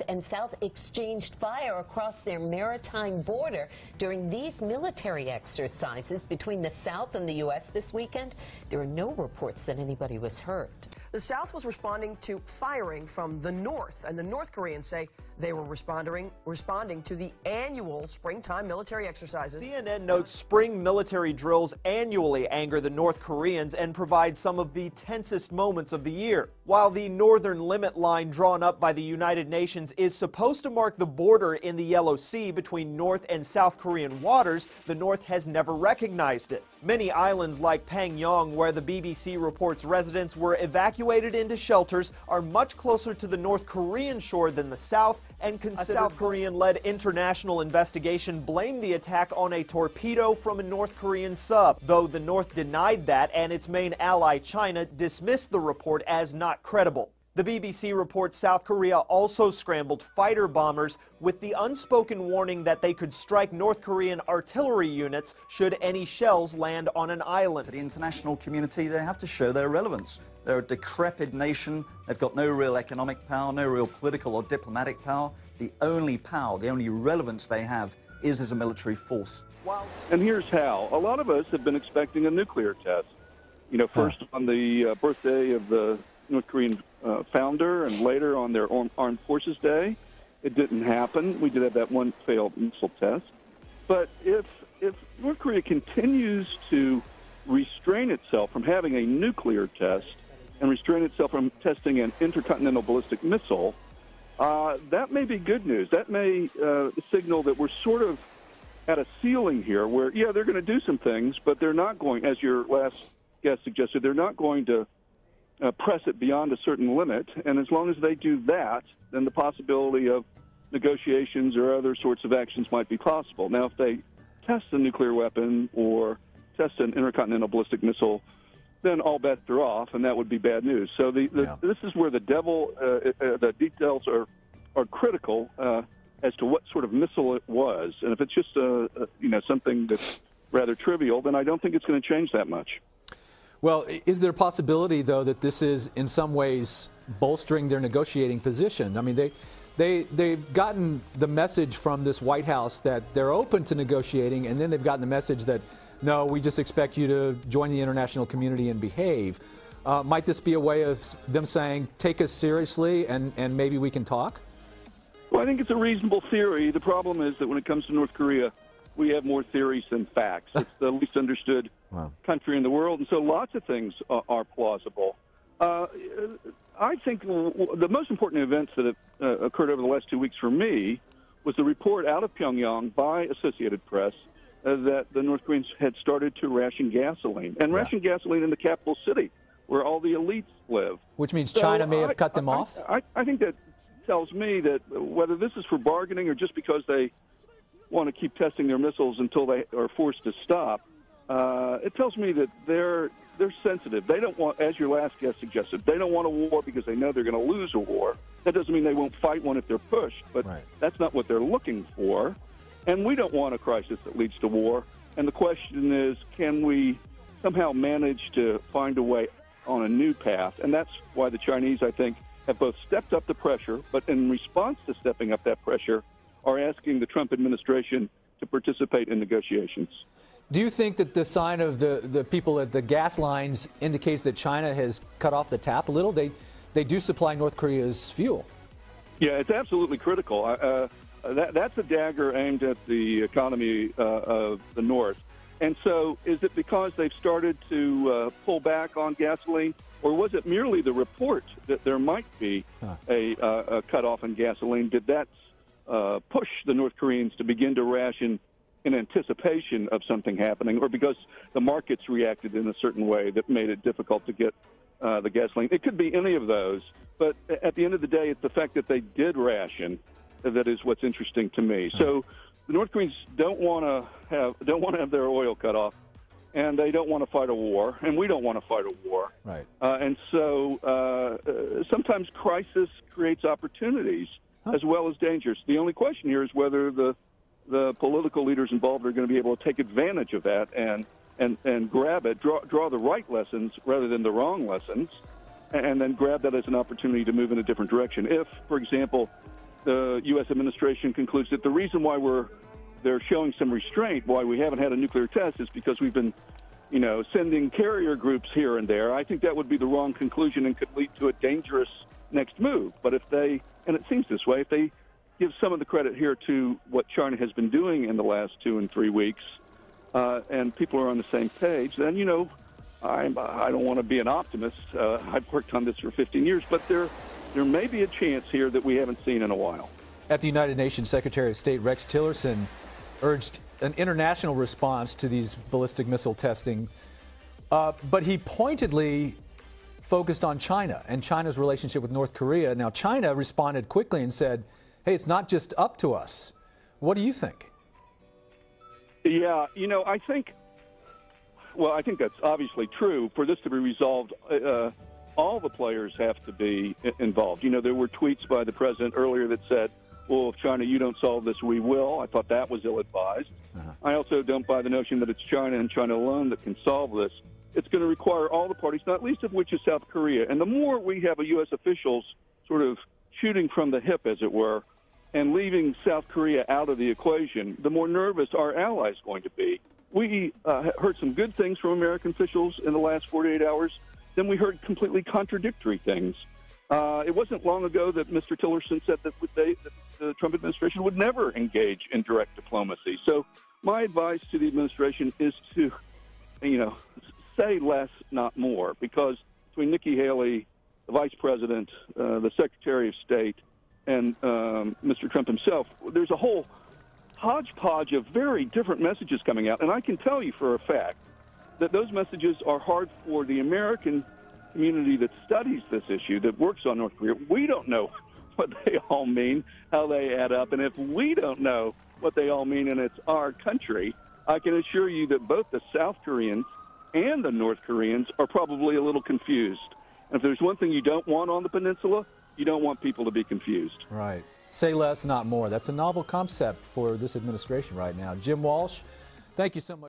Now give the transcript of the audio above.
and South exchanged fire across their maritime border during these military exercises between the South and the U.S. this weekend. There are no reports that anybody was hurt. The South was responding to firing from the North, and the North Koreans say they were responding to the annual springtime military exercises. CNN notes spring military drills annually anger the North Koreans and provide some of the tensest moments of the year. While the northern limit line drawn up by the United Nations is supposed to mark the border in the Yellow Sea between North and South Korean waters, the North has never recognized it. Many islands like Pangyong, where the BBC reports residents were evacuated into shelters, are much closer to the North Korean shore than the South, and a South Korean-led international investigation blamed the attack on a torpedo from a North Korean sub, though the North denied that and its main ally China dismissed the report as not credible. The BBC reports South Korea also scrambled fighter bombers with the unspoken warning that they could strike North Korean artillery units should any shells land on an island. To the international community, they have to show their relevance. They're a decrepit nation. They've got no real economic power, no real political or diplomatic power. The only power, the only relevance they have is as a military force. And here's how. A lot of us have been expecting a nuclear test. You know, first on the birthday of the North Korean founder and later on their Armed Forces Day. It didn't happen. We did have that one failed missile test. But if North Korea continues to restrain itself from having a nuclear test and restrain itself from testing an intercontinental ballistic missile, that may be good news. That may signal that we're sort of at a ceiling here where, yeah, they're going to do some things, but they're not going, as your last guest suggested, they're not going to press it beyond a certain limit. And as long as they do that, then the possibility of negotiations or other sorts of actions might be possible. Now, if they test a nuclear weapon or test an intercontinental ballistic missile, then all bets are off, and that would be bad news. So this is where the details are critical as to what sort of missile it was. And if it's just something that's rather trivial, then I don't think it's going to change that much. Well, is there a possibility, though, that this is in some ways bolstering their negotiating position? I mean, they've gotten the message from this White House that they're open to negotiating, and then they've gotten the message that, no, we just expect you to join the international community and behave. Might this be a way of them saying, take us seriously and maybe we can talk? Well, I think it's a reasonable theory. The problem is that when it comes to North Korea, we have more theories than facts. It's the least understood country in the world, and so lots of things are plausible. I think the most important events that have occurred over the last 2 weeks for me was the report out of Pyongyang by Associated Press that the North Koreans had started to ration gasoline, and ration gasoline in the capital city where all the elites live. Which means China may have cut them off? I think that tells me that whether this is for bargaining or just because they want to keep testing their missiles until they are forced to stop, it tells me that they're sensitive. They don't want, as your last guest suggested, they don't want a war because they know they're going to lose a war. That doesn't mean they won't fight one if they're pushed, but that's not what they're looking for. And we don't want a crisis that leads to war. And the question is, can we somehow manage to find a way on a new path? And that's why the Chinese, I think, have both stepped up the pressure, but in response to stepping up that pressure, are asking the Trump administration to participate in negotiations. Do you think that the sign of the people at the gas lines indicates that China has cut off the tap a little? They do supply North Korea's fuel. Yeah, it's absolutely critical. That's a dagger aimed at the economy of the North. And so is it because they've started to pull back on gasoline, or was it merely the report that there might be a cutoff in gasoline? Did that push the North Koreans to begin to ration in anticipation of something happening, or because the markets reacted in a certain way that made it difficult to get the gasoline? It could be any of those, but at the end of the day, it's the fact that they did ration that is what's interesting to me. So the North Koreans don't want to have their oil cut off, and they don't want to fight a war, and we don't want to fight a war. Right. And so sometimes crisis creates opportunities as well as dangers. The only question here is whether the political leaders involved are going to be able to take advantage of that and grab it, draw the right lessons rather than the wrong lessons, and then grab that as an opportunity to move in a different direction. If, for example, the U.S. administration concludes that the reason why they're showing some restraint, why we haven't had a nuclear test, is because we've been, sending carrier groups here and there. I think that would be the wrong conclusion and could lead to a dangerous next move. But if they, and it seems this way, if they give some of the credit here to what China has been doing in the last 2 and 3 weeks, and people are on the same page, then, I don't want to be an optimist. I've worked on this for 15 years, but there may be a chance here that we haven't seen in a while. At the United Nations, Secretary of State Rex Tillerson urged an international response to these ballistic missile testing, but he pointedly focused on China and China's relationship with North Korea. Now, China responded quickly and said, hey, it's not just up to us. What do you think? Yeah, I think that's obviously true. For this to be resolved, all the players have to be involved. There were tweets by the president earlier that said, well, if China, you don't solve this, we will. I thought that was ill-advised. I also don't buy the notion that it's China and China alone that can solve this. It's going to require all the parties, not least of which is South Korea. And the more we have U.S. officials sort of shooting from the hip, as it were, and leaving South Korea out of the equation, the more nervous our allies are going to be. We heard some good things from American officials in the last 48 hours. Then we heard completely contradictory things. It wasn't long ago that Mr. Tillerson said that the Trump administration would never engage in direct diplomacy. So my advice to the administration is to, say less, not more, because between Nikki Haley, the vice president, the Secretary of State, and Mr. Trump himself, there's a whole hodgepodge of very different messages coming out. And I can tell you for a fact that those messages are hard for the American community that studies this issue, that works on North Korea. We don't know what they all mean, how they add up. And if we don't know what they all mean and it's our country, I can assure you that both the South Koreans and the North Koreans are probably a little confused. And if there's one thing you don't want on the peninsula, you don't want people to be confused. Right. Say less, not more. That's a novel concept for this administration right now. Jim Walsh, thank you so much.